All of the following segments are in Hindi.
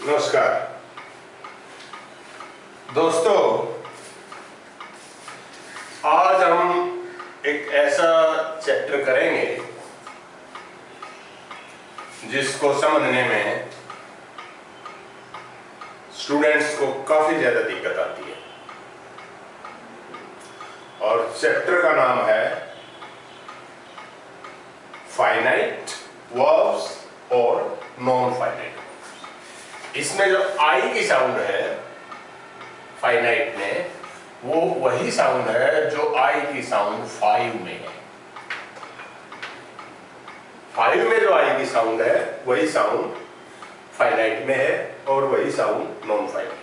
नमस्कार दोस्तों, आज हम एक ऐसा चैप्टर करेंगे जिसको समझने में स्टूडेंट्स को काफी ज्यादा दिक्कत आती है और चैप्टर का नाम है फाइनाइट वर्ब्स और नॉन फाइनाइट। इसमें जो आई की साउंड है फाइनाइट में, वो वही साउंड है जो आई की साउंड 5 में है। 5 में जो आई की साउंड है वही साउंड फाइनाइट में है और वही साउंड नॉन फाइनाइट।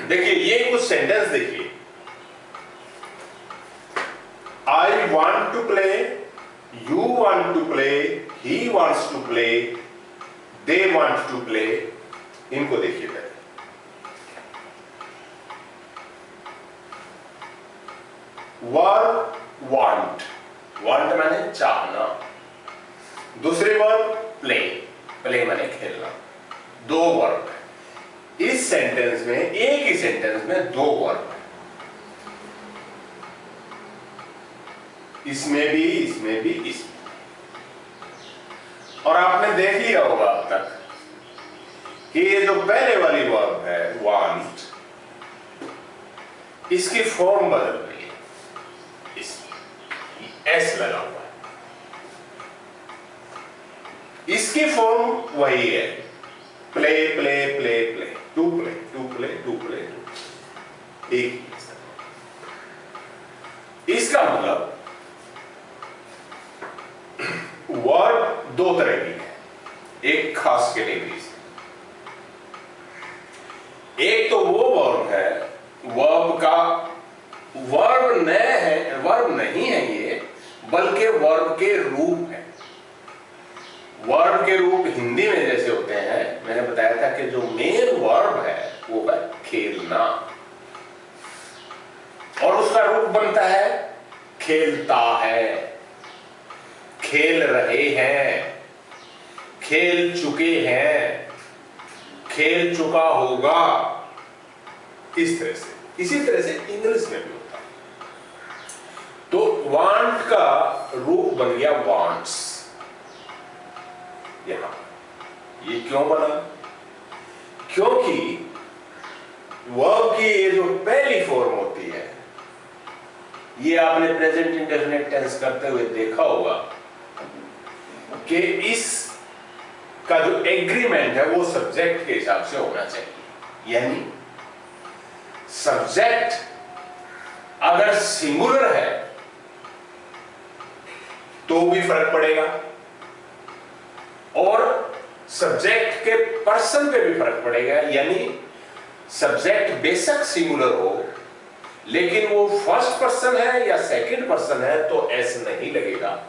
देखिए ये कुछ सेंटेंस देखिए। I want to play, you want to play, he wants to play, they want to play. इनको देखिए पहले। वर्ब वांट, वांट माने चाहना। दूसरे वर्ब प्ले, प्ले माने खेलना। दो वर्ब है इस सेंटेंस में, एक ही सेंटेंस में दो वर्ब है। इसमें भी, इसमें भी, इसमें। और आपने देख लिया होगा अब तक कि ये जो पहले वाली वर्ब है वांट, इसकी फॉर्म बदल रही है। इसमें एस लगा हुआ है, इसकी फॉर्म वही है play play play play, to play to play to play to. एक इसका मतलब वर्ब दो तरह की है, एक खास कैटेगरी से। एक तो वो वर्ब है, वर्ब का वर्ब न है, वर्ब नहीं है ये, बल्कि वर्ब के रूप है। वर्ब के रूप हिंदी में जैसे होते हैं, मैंने बताया था कि जो मेन वर्ब है वो है खेलना, और उसका रूप बनता है खेलता है, खेल रहे हैं, खेल चुके हैं, खेल चुका होगा। इस तरह से, इसी तरह से इंग्लिश में भी होता है। तो वांट का रूप बन गया वांट्स। यहां ये क्यों बना? क्योंकि वर्ब की ये जो पहली फॉर्म होती है, ये आपने प्रेजेंट इंडेफिनिट टेंस करते हुए देखा होगा कि इस का जो एग्रीमेंट है वो सब्जेक्ट के हिसाब से होना चाहिए। यानी सब्जेक्ट अगर सिंगुलर है तो भी फर्क पड़ेगा, और सब्जेक्ट के पर्सन पे भी फर्क पड़ेगा। यानी सब्जेक्ट बेशक सिंगुलर हो, लेकिन वो फर्स्ट पर्सन है या सेकंड पर्सन है तो एस नहीं लगेगा।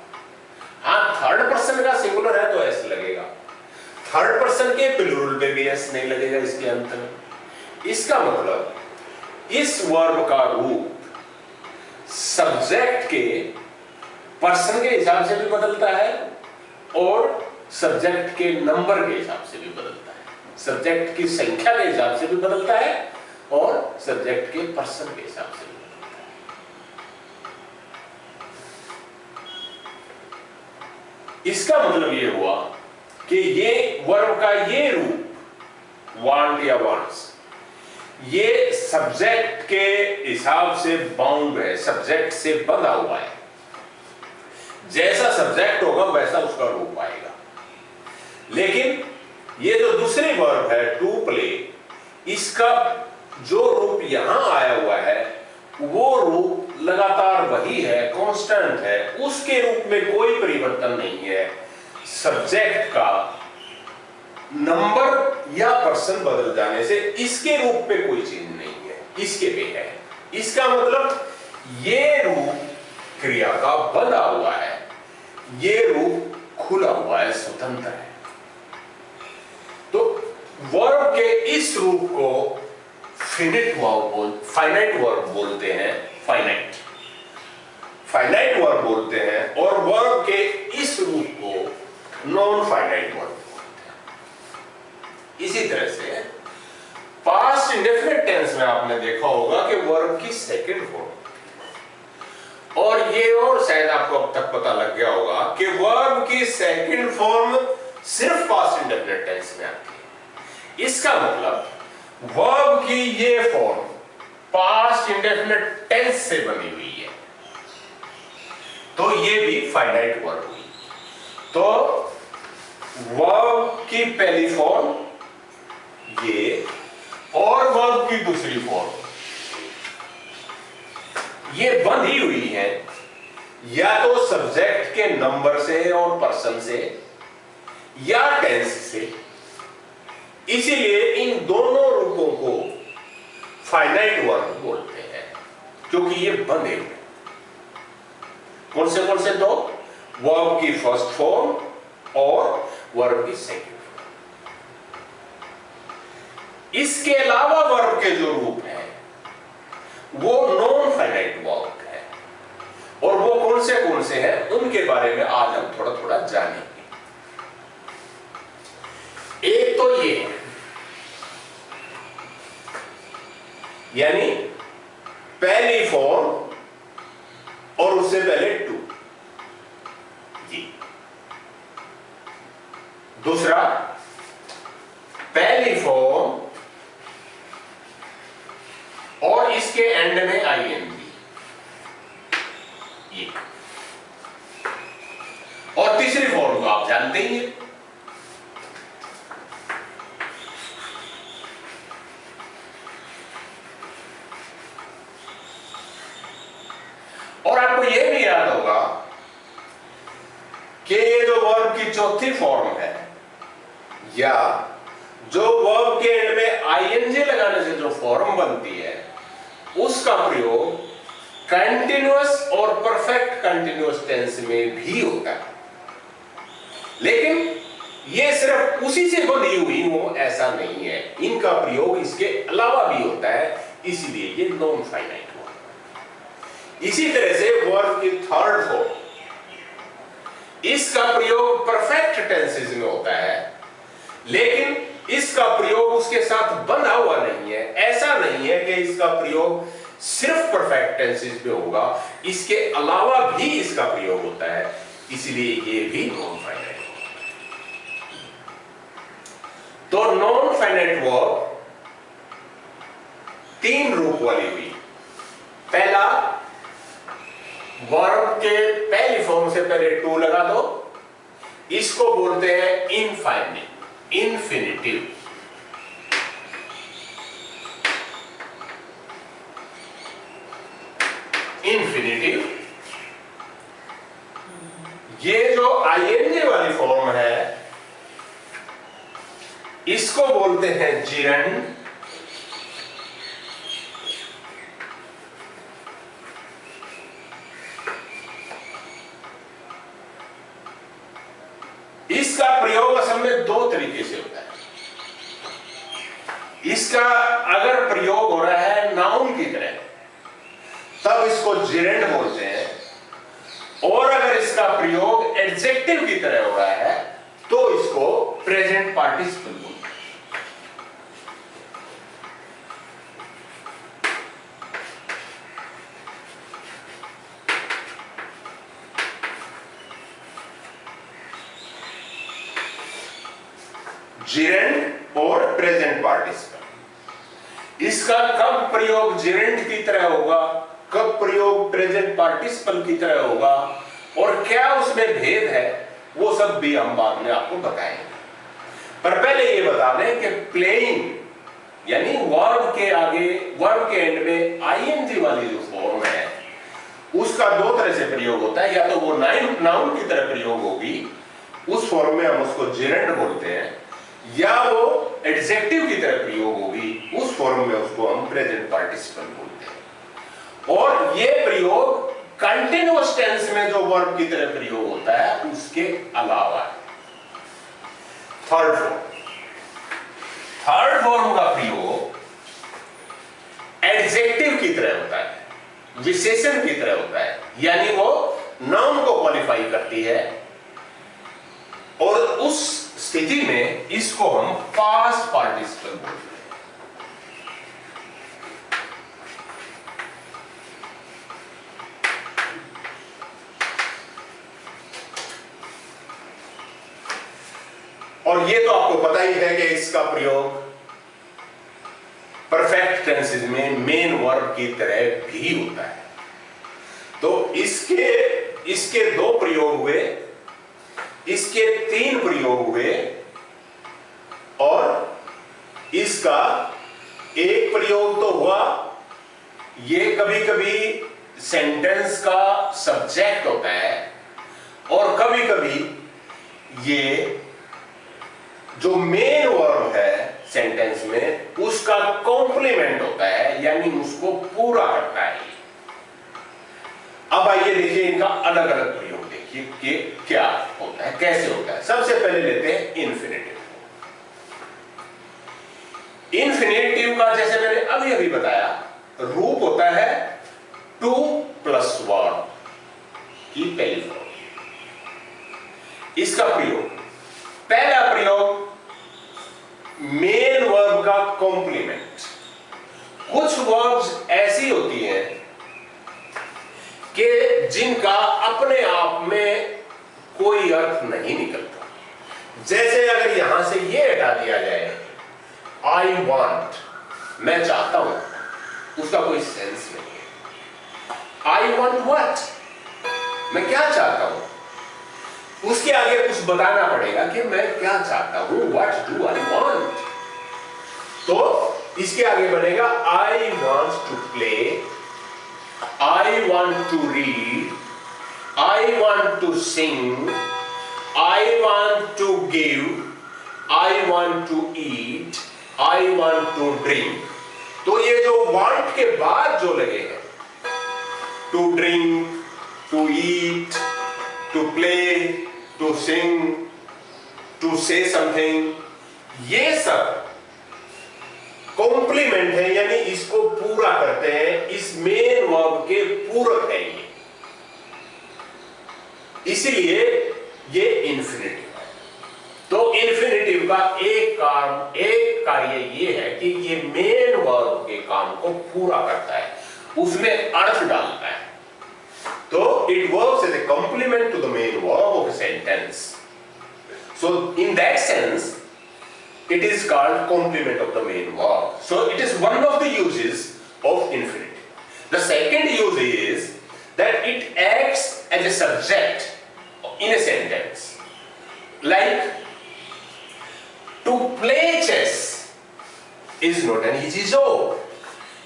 हाँ, थर्ड पर्सन का सिंगुलर है तो एस लगेगा, थर्ड पर्सन के प्लूरल पे भी एस नहीं लगेगा इसके अंत में। इसका मतलब इस वर्ब का रूप सब्जेक्ट के पर्सन के हिसाब से भी बदलता है और सब्जेक्ट के नंबर के हिसाब से भी बदलता है, सब्जेक्ट की संख्या के हिसाब से भी बदलता है और सब्जेक्ट के पर्सन के हिसाब से भी बदलता है। इसका मतलब यह हुआ कि ये वर्ब का ये रूप वांट या वांट्स, ये सब्जेक्ट के हिसाब से बाउंड है, सब्जेक्ट से बंधा हुआ है। जैसा सब्जेक्ट होगा वैसा उसका रूप आएगा। लेकिन ये जो दूसरी वर्ब है टू प्ले, इसका जो रूप यहां आया हुआ है वो रूप लगातार वही है, कांस्टेंट है, उसके रूप में कोई परिवर्तन नहीं है। सब्जेक्ट का नंबर या पर्सन बदल जाने से इसके रूप पे कोई चेंज नहीं है, इसके पे है। इसका मतलब ये रूप क्रिया का बंधा हुआ है, ये रूप खुला हुआ है, स्वतंत्र है। तो वर्ब के इस रूप को फाइनाइट वर्ब बोलते हैं, फाइनाइट वर्ब बोलते हैं, और वर्ब के इस रूप को नॉन फाइनाइट वर्ब बोलते हैं। इसी तरह से पास्ट इंडेफिनिट टेंस में आपने देखा होगा कि वर्ब की सेकंड फॉर्म, और ये और शायद आपको अब तक पता लग गया होगा कि वर्ब की सेकंड फॉर्म सिर्फ पास्ट इंडेफिनिट टेंस में आती है। इसका मतलब वर्ब की ये फॉर्म पास्ट इंडेफिनिट टेंस से बनी हुई है, तो ये भी फाइनाइट वर्ब हुई। तो वर्ब की पहली फॉर्म ये, और वर्ब की दूसरी फॉर्म ये बंधी हुई है या तो सब्जेक्ट के नंबर से और पर्सन से या टेंस से, इसीलिए इन दोनों रूपों को फाइनाइट वर्ब बोलते हैं, क्योंकि ये बंधे हुए। कौन से दो? वर्ब की फर्स्ट फॉर्म और वर्ब की सेकंड फॉर्म। इसके अलावा वर्ब के जो रूप हैं वो नॉन फाइनाइट वर्ब है, और वो कौन से हैं उनके बारे में आज हम थोड़ा थोड़ा जानेंगे। एक तो ये, यानी पहली फॉर्म और उससे पहले टू, जी। दूसरा, पहली फॉर्म और इसके एंड में आईएनजी, ये। और तीसरी फॉर्म को आप जानते ही हैं, और आपको यह भी याद होगा कि जो वर्ब की चौथी फॉर्म है, या जो वर्ब के एंड में आईएनजी लगाने से जो फॉर्म बनती है, उसका प्रयोग कंटिन्यूअस और परफेक्ट कंटिन्यूअस टेंस में भी होता है। लेकिन ये सिर्फ उसी से बनी हुई हो ऐसा नहीं है, इनका प्रयोग इसके अलावा भी होता है, इसलिए ये नॉन फाइनाइट वर्ब। इसी तरह से वर्ब की थर्ड फॉर्म, इसका प्रयोग परफेक्ट टेंसेस में होता है, लेकिन इसका प्रयोग उसके साथ बंधा हुआ नहीं है। ऐसा नहीं है कि इसका प्रयोग सिर्फ परफेक्ट टेंसेस में होगा, इसके अलावा भी इसका प्रयोग होता है, इसलिए ये भी नॉन फाइनाइट वर्ब। तो नॉन फाइनाइट वर्ब तीन रूप वाली हुई। पहला, वर्ब के पहली फॉर्म से पहले टू लगा दो, इसको बोलते हैं इन्फिनिटिव। ये जो आईएनजी वाली फॉर्म है, इसको बोलते हैं जिरंड। इसका प्रयोग असल में दो तरीके से होता है। इसका अगर प्रयोग हो रहा है नाउन की तरह, तब इसको जिरेंड बोलते हैं, और अगर इसका प्रयोग एडजेक्टिव की तरह हो रहा है तो इसको प्रेजेंट पार्टिसिपल बोलते हैं। जिरेंड और प्रेजेंट पार्टिसिपल। इसका कब प्रयोग जिरेंड की तरह होगा, कब प्रयोग प्रेजेंट पार्टिसिपल की तरह होगा, और क्या उसमें भेद है, वो सब भी हम बाद में आपको बताएंगे। पर पहले ये बता दें कि प्लेइंग यानी वर्ब के आगे, वर्ब के एंड में आईएनजी वाली जो फॉर्म है, उसका दो तरह से प्रयोग होता है। या तो वो नाउन की तरह प्रयोग होगी, उस फॉर्म में हम उसको जिरेंड बोलते हैं, या वो एडजेक्टिव की तरह प्रयोग होगी, उस फॉर्म में उसको हम प्रेजेंट पार्टिसिपल बोलते हैं। और ये प्रयोग कंटिन्यूअस टेंस में जो वर्ब की तरह प्रयोग होता है, उसके अलावा है। थर्ड फॉर्म का प्रयोग एडजेक्टिव की तरह होता है, विशेषण की तरह होता है, यानी वो नाउन को क्वालिफाई करती है, और उस स्थिति में इसको हम पास्ट पार्टिसिपल बोलते हैं। और ये तो आपको पता ही है कि इसका प्रयोग परफेक्ट टेंसेस में मेन वर्ब की तरह भी होता है। तो इसके दो प्रयोग हुए, इसके तीन प्रयोग हुए, और इसका एक प्रयोग तो हुआ। ये कभी कभी सेंटेंस का सब्जेक्ट होता है, और कभी कभी ये जो मेन वर्ब है सेंटेंस में उसका कॉम्प्लीमेंट होता है, यानी उसको पूरा करता है। अब आइए देखिए इनका अलग अलग प्रयोग देखिए कि क्या होता है, कैसे होता है। सबसे पहले लेते हैं इन्फिनेटिव। इन्फिनेटिव का जैसे मैंने अभी अभी बताया रूप होता है टू प्लस वर्ब की पहली फॉर्म। इसका प्रयोग, पहला प्रयोग मेन वर्ब का कॉम्प्लीमेंट। कुछ वर्ब्स ऐसी होती हैं कि जिनका अपने आप में कोई अर्थ नहीं निकलता। जैसे अगर यहां से ये हटा दिया जाए, आई वॉन्ट, मैं चाहता हूं, उसका कोई सेंस नहीं है। आई वॉन्ट व्हाट, मैं क्या चाहता हूं, उसके आगे कुछ बताना पड़ेगा कि मैं क्या चाहता हूं, व्हाट डू आई वॉन्ट। तो इसके आगे बनेगा I want to play, I want to read, I want to sing, I want to give, I want to eat, I want to drink। तो ये जो want के बाद जो लगे हैं, to drink, to eat, to play, to sing, to say something, ये सब कॉम्प्लीमेंट है, यानी इसको पूरा करते हैं, इस मेन वर्ब के पूरक है ये, इसीलिए ये इन्फिनेटिव है। तो इन्फिनेटिव का एक कार्य ये है कि ये मेन वर्ब के काम को पूरा करता है, उसमें अर्थ डालता है। तो it works as a complement to the main verb of a sentence. So in that sense it is called complement of the main verb. So it is one of the uses of infinitive. The second use is that it acts as a subject in a sentence. Like, to play chess is not an easy job.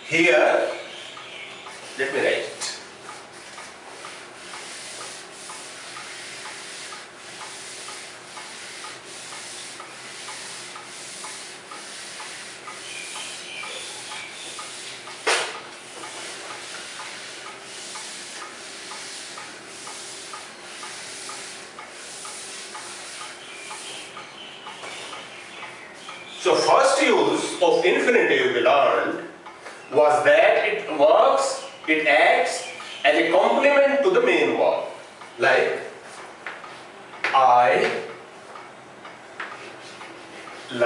Here, let me write it. So first use of infinitive we learned was that it acts as a complement to the main verb. Like, I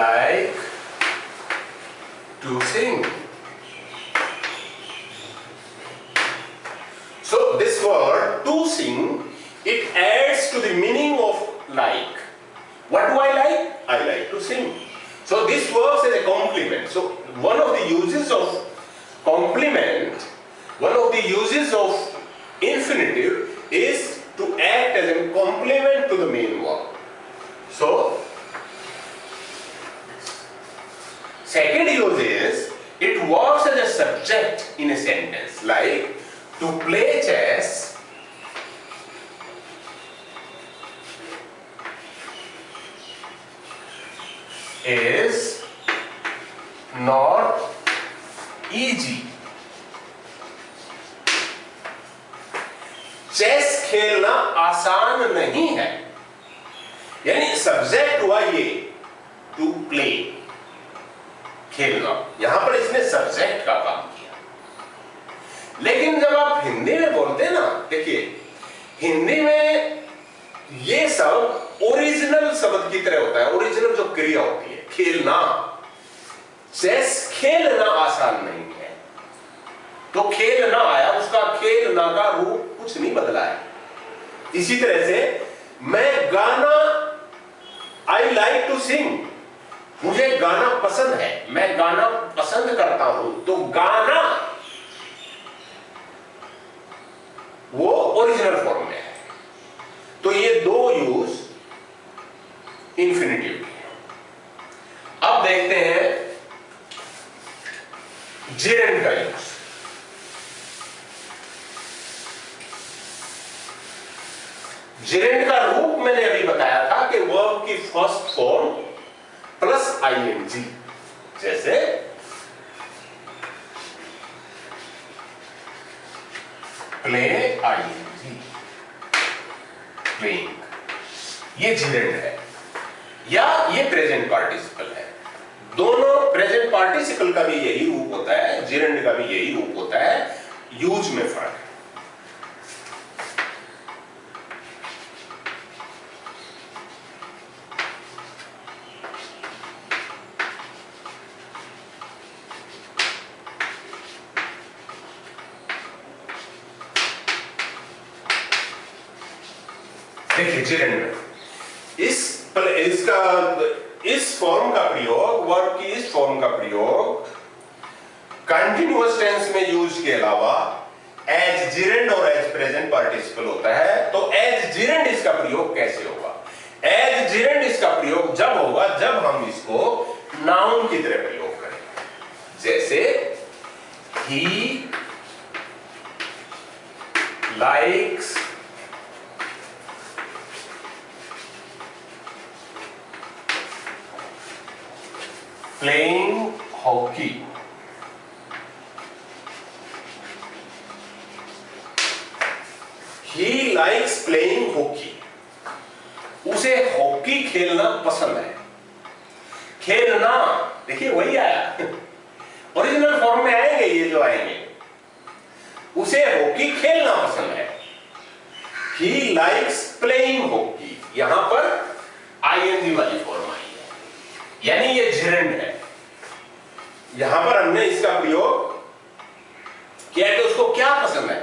like to sing. So this word to sing, it adds to the meaning of like. What do I like? I like to sing. So this works as a complement. So one of the uses of complement, one of the uses of infinitive is to act as a complement to the main verb. So second use is it works as a subject in a sentence. Like, to play chess is not easy. Chess खेलना आसान नहीं है, यानी सब्जेक्ट हुआ ये टू प्ले, खेलना, यहां पर इसने सब्जेक्ट का काम किया। लेकिन जब आप हिंदी में बोलते हैं ना, देखिए हिंदी में ये सब ओरिजिनल शब्द की तरह होता है। ओरिजिनल क्रिया होती है, खेलना। चेस खेलना आसान नहीं है, तो खेलना आया, उसका खेलना का रूप कुछ नहीं बदला है। इसी तरह से मैं गाना, आई लाइक टू सिंग, मुझे गाना पसंद है, मैं गाना पसंद करता हूं, तो गाना वो ओरिजिनल फॉर्म में है। तो ये दो यूज इंफिनिटिव के हैं। अब देखते हैं जेरेंड का यूज। जेरेंड का रूप मैंने अभी बताया था कि वर्ब की फर्स्ट फॉर्म प्लस आईएनजी, जैसे प्ले, आईएनजी, प्लेइंग, ये जेरेंड है, या ये प्रेजेंट पार्टिसिपल है। दोनों प्रेजेंट पार्टिसिपल का भी यही रूप होता है, जेरेंड का भी यही रूप होता है, यूज में फर्क है। देखिए जेरेंड में इस फॉर्म का प्रयोग, वर्ब की इस फॉर्म का प्रयोग कंटिन्यूअस टेंस में यूज के अलावा एज जेरेंड और एज प्रेजेंट पार्टिसिपल होता है। तो एज जेरेंड इसका प्रयोग कैसे होगा? एज जेरेंड इसका प्रयोग जब होगा जब हम इसको नाउन की तरह प्रयोग करेंगे, जैसे he likes playing hockey. He likes playing hockey. उसे हॉकी खेलना पसंद है। खेलना, देखिए वही आया, ओरिजिनल फॉर्म में आएंगे ये जो आएंगे। उसे हॉकी खेलना पसंद है। He likes playing hockey, यहां पर आईएनजी वाली फॉर्म आई है, यानी ये जेरेंड है। यहां पर हमने इसका प्रयोग किया कि उसको क्या पसंद है,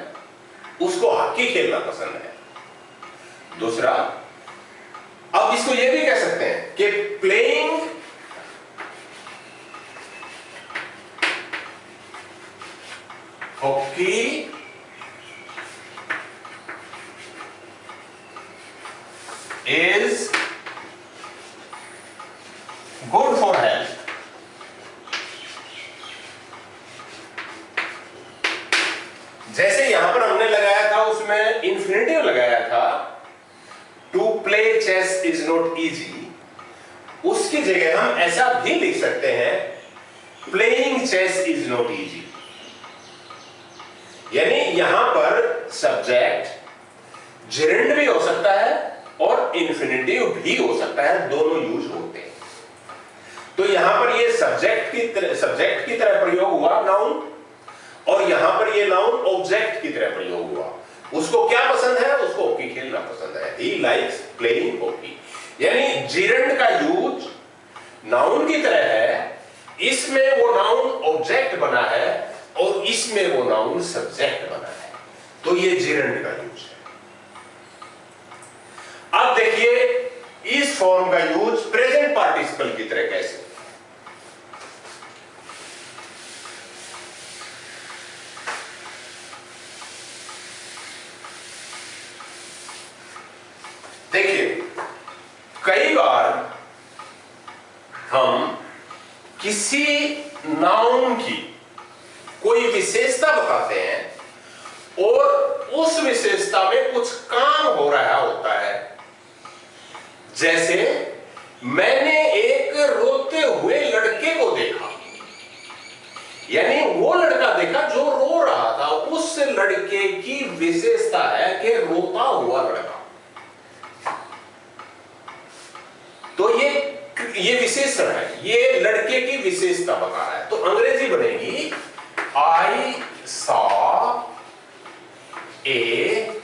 उसको हॉकी खेलना पसंद है। दूसरा, अब इसको यह भी कह सकते हैं कि playing hockey is good for health. जैसे यहां पर हमने लगाया था, उसमें इंफिनिटिव लगाया था, to play chess is not easy, उसकी जगह हम ऐसा भी लिख सकते हैं, playing chess is not easy. यानी यहां पर सब्जेक्ट जेरेंड भी हो सकता है और इंफिनिटिव भी हो सकता है, दोनों यूज होते हैं। तो यहां पर ये सब्जेक्ट की तरह प्रयोग हुआ नाउन, और यहां पर ये नाउन ऑब्जेक्ट की तरह प्रयोग हुआ। उसको क्या पसंद है? उसको हॉकी खेलना पसंद है। He likes playing hockey। यानी जेरेंड का यूज नाउन की तरह है, इसमें वो नाउन ऑब्जेक्ट बना है और इसमें वो नाउन सब्जेक्ट बना है, तो ये जेरेंड का यूज है। अब देखिए इस फॉर्म का यूज प्रेजेंट पार्टिसिपल की तरह कैसे? देखिए कई बार हम किसी नाउन की कोई विशेषता बताते हैं और उस विशेषता में कुछ काम हो रहा होता है। जैसे मैंने एक रोते हुए लड़के को देखा, यानी वो लड़का देखा जो रो रहा था, उस लड़के की विशेषता है कि रोता हुआ लड़का। तो ये विशेषण है, ये लड़के की विशेषता बता रहा है। तो अंग्रेजी बनेगी I saw a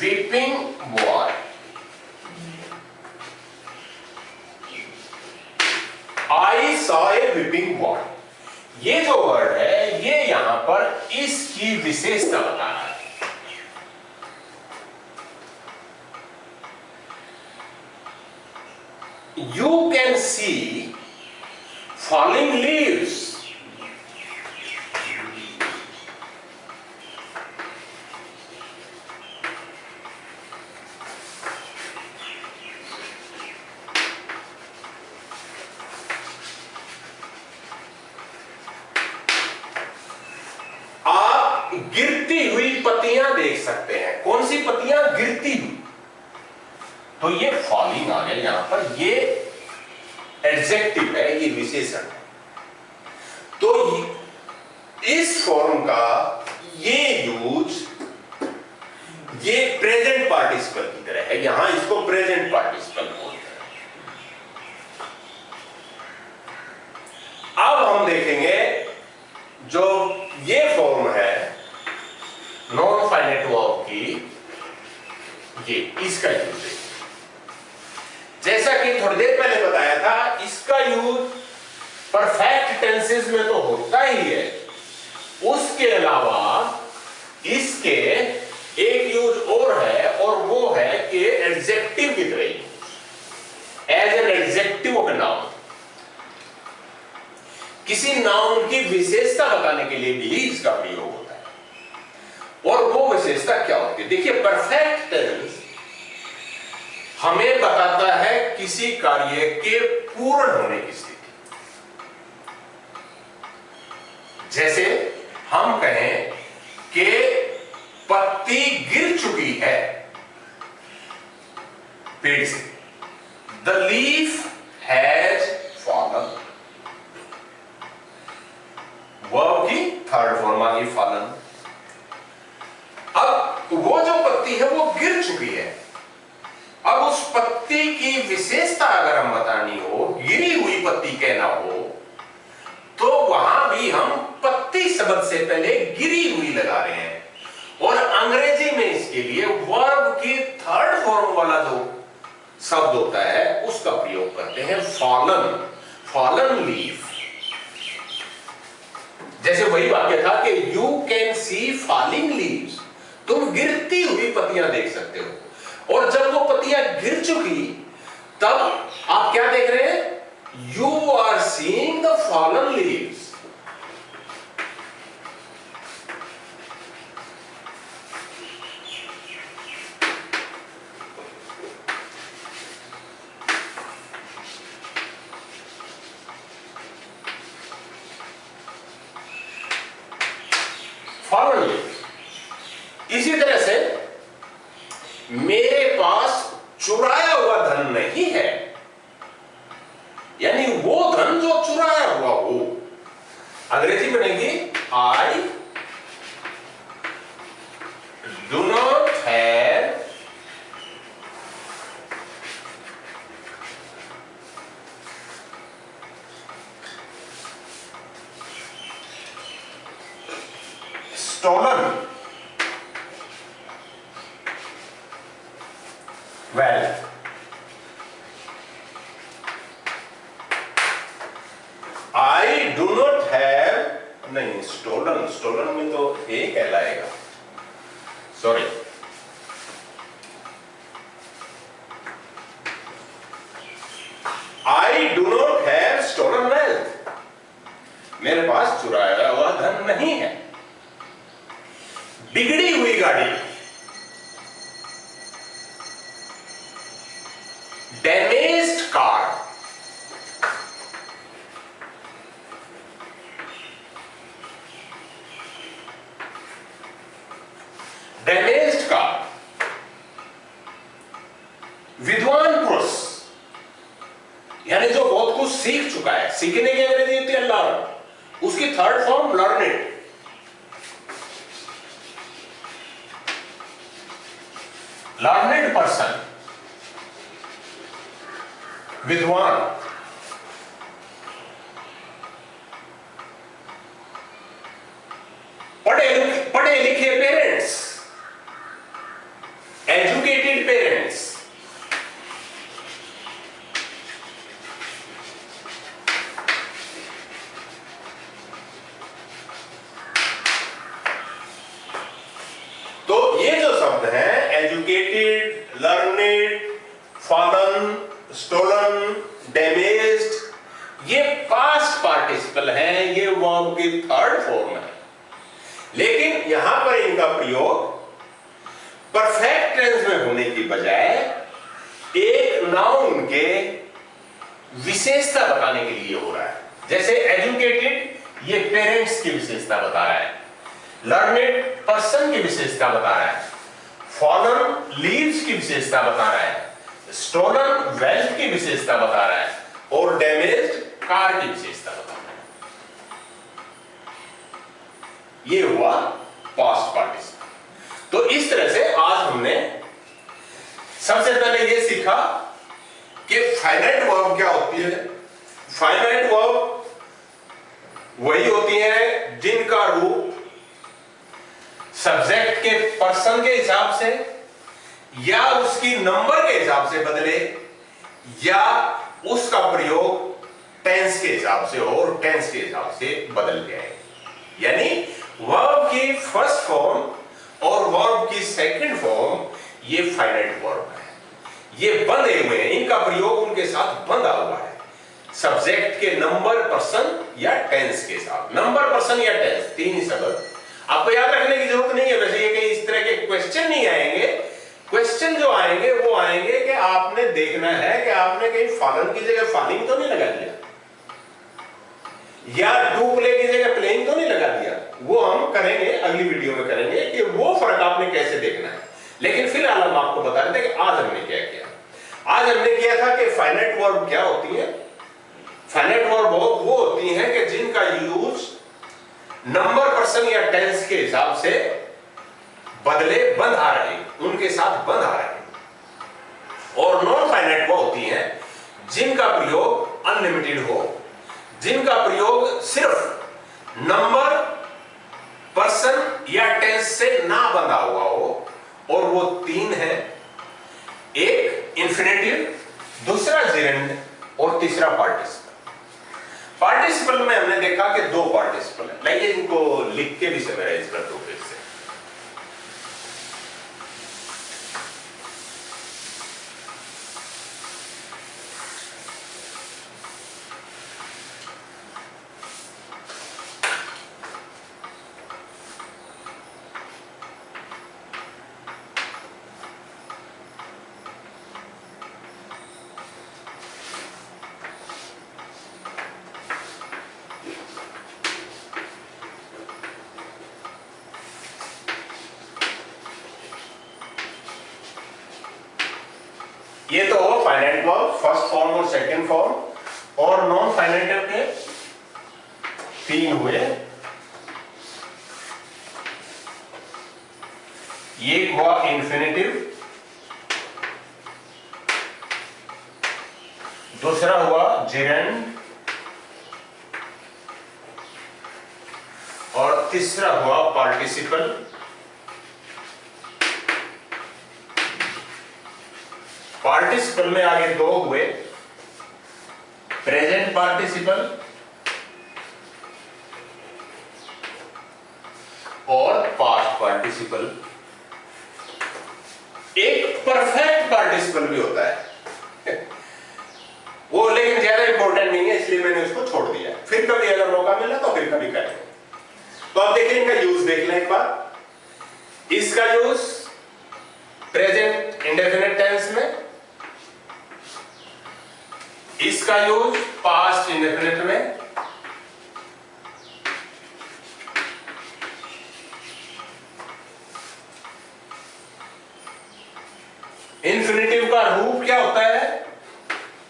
weeping boy. पर इसकी विशेषता बताना है। You can see falling leaves. आप गिरती हुई पत्तियां देख सकते हैं। कौन सी पत्तियां? गिरती हुई। तो ये फॉलिंग आ गया यहां पर, ये एडजेक्टिव है, ये विशेषण है। तो इस फॉर्म का ये यूज ये प्रेजेंट पार्टिसिपल की तरह है, यहां इसको प्रेजेंट पार्टिसिपल बोलते हैं। अब हम देखेंगे जो ये फॉर्म है नॉन फाइनाइट वर्ब की, ये इसका यूज है। जैसा कि थोड़ी देर पहले बताया था, इसका यूज परफेक्ट टेंसेस में तो होता ही है, उसके अलावा इसके एक यूज और है, और वो है कि एडजेक्टिव की तरह use, as an adjective of a noun. किसी नाउन की विशेषता बताने के लिए भी इसका प्रयोग होता है। और वो विशेषता क्या होती है? देखिए, परफेक्ट टेंस हमें बताता है किसी कार्य के पूर्ण होने की स्थिति। जैसे हम कहें कि पत्ती गिर चुकी है पेड़ से, the leaf has fallen. Verb की थर्ड फॉर्म आ गई फॉलन। अब वो जो पत्ती है वो गिर चुकी है। अब उस पत्ती की विशेषता अगर हम बतानी हो, गिरी हुई पत्ती कहना हो, तो वहां भी हम पत्ती शब्द से पहले गिरी हुई लगा रहे हैं। और अंग्रेजी में इसके लिए वर्ब की थर्ड फॉर्म वाला जो शब्द होता है उसका प्रयोग करते हैं, फॉलन, फॉलन लीफ। जैसे वही वाक्य था कि you can see falling leaves, तुम गिरती हुई पत्तियां देख सकते हो। और जब वो पत्तियां गिर चुकी, तब आप क्या देख रहे हैं? You are seeing the fallen leaves. Fallen leaves. इसी तरह से मेरे पास चुराया हुआ धन नहीं है, यानी वो धन जो चुराया हुआ हो, अंग्रेजी में बनेगी I do not have stolen wealth. I do not have, नहीं, stolen, stolen में तो ए कहलाएगा, sorry. I do not have stolen wealth. मेरे पास चुराया हुआ धन नहीं है। बिगड़ी हुई गाड़ी, डैमेज्ड कार, डैमेज्ड कार। विद्वान पुरुष, यानी जो बहुत कुछ सीख चुका है, सीखने की अंग्रेजी होती है लर्न, उसकी third form learned. Learned person, विद्वान। पढ़े लिखे parents, educated parents. Fallen, stolen, damaged, ये पास्ट पार्टिसिपल हैं, ये वर्ब की थर्ड फॉर्म है। लेकिन यहां पर इनका प्रयोग परफेक्ट टेंस में होने की बजाय एक नाउन के विशेषता बताने के लिए हो रहा है। जैसे एजुकेटेड, ये पेरेंट्स की विशेषता बता रहा है। लर्नेड, पर्सन की विशेषता बता रहा है। फॉलन, लीव्स की विशेषता बता रहा है। स्टोलन, वेल्थ की विशेषता बता रहा है। और डैमेज्ड, कार की विशेषता बता रहा है। ये हुआ पास्ट पार्टिसिपल। तो इस तरह से आज हमने सबसे पहले ये सीखा कि फाइनाइट वर्ब क्या होती है। फाइनाइट वर्ब वही होती है जिनका रूप सब्जेक्ट के पर्सन के हिसाब से या उसकी नंबर के हिसाब से बदले, या उसका प्रयोग टेंस के हिसाब से हो और टेंस के हिसाब से बदल जाए। यानी वर्ब की फर्स्ट फॉर्म और वर्ब की सेकंड फॉर्म ये फाइनाइट वर्ब है। ये बंधे हुए हैं, इनका प्रयोग उनके साथ बंधा हुआ है सब्जेक्ट के नंबर, पर्सन या टेंस के साथ। नंबर, पर्सन या टेंस, तीन ही शब्द। आपको याद रखने की जरूरत नहीं है वैसे, ये कहीं इस तरह के क्वेश्चन नहीं आएंगे। क्वेश्चन जो आएंगे वो आएंगे कि आपने देखना है कि आपने कहीं फॉलन की जगह फॉलिंग तो नहीं लगा दिया, या डू प्ले की जगह प्लेइंग तो नहीं लगा दिया। वो हम करेंगे, अगली वीडियो में करेंगे कि वो फर्क आपने कैसे देखना है। लेकिन फिलहाल हम आपको बता रहे थे कि आज हमने क्या किया। आज हमने किया था कि फाइनाइट वर्ब क्या होती है। फाइनाइट वर्ब वो होती हैं कि जिनका यूज नंबर, पर्सन या टेंस के हिसाब से बदले, बंध आ रहे, उनके साथ बंध आ रहे। और नॉन फाइनाइट वो होती हैं जिनका प्रयोग अनलिमिटेड हो, जिनका प्रयोग सिर्फ नंबर, पर्सन या टेंस से ना बंधा हुआ हो। और वो तीन है, एक इंफिनिटिव, दूसरा जेरेंड और तीसरा पार्टिसिपल। पार्टिसिपल में हमने देखा कि दो पार्टिसिपल है। लाइए इनको लिख के भी समराइज कर दो फिर से। ये तो हो फाइनाइट वर्ब फर्स्ट फॉर्म और सेकंड फॉर्म, और नॉन फाइनाइट के तीन हुए। एक हुआ इंफिनिटिव, दूसरा हुआ जेरेंड और तीसरा हुआ पार्टिसिपल। पार्टिसिपल में आगे दो हुए, प्रेजेंट पार्टिसिपल और पास्ट पार्टिसिपल। एक परफेक्ट पार्टिसिपल भी होता है वो, लेकिन ज्यादा इंपॉर्टेंट नहीं है इसलिए मैंने उसको छोड़ दिया। फिर कभी अगर मौका मिला तो फिर कभी करेंगे। तो आप देखिए इनका यूज देख लें एक बार। इसका यूज प्रेजेंट इंडेफिनिट टेंस में, इसका यूज पास्ट इंडेफिनिट में, इंफिनिटिव का रूप क्या होता है,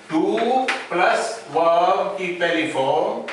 टू प्लस वर्ब की पहली फॉर्म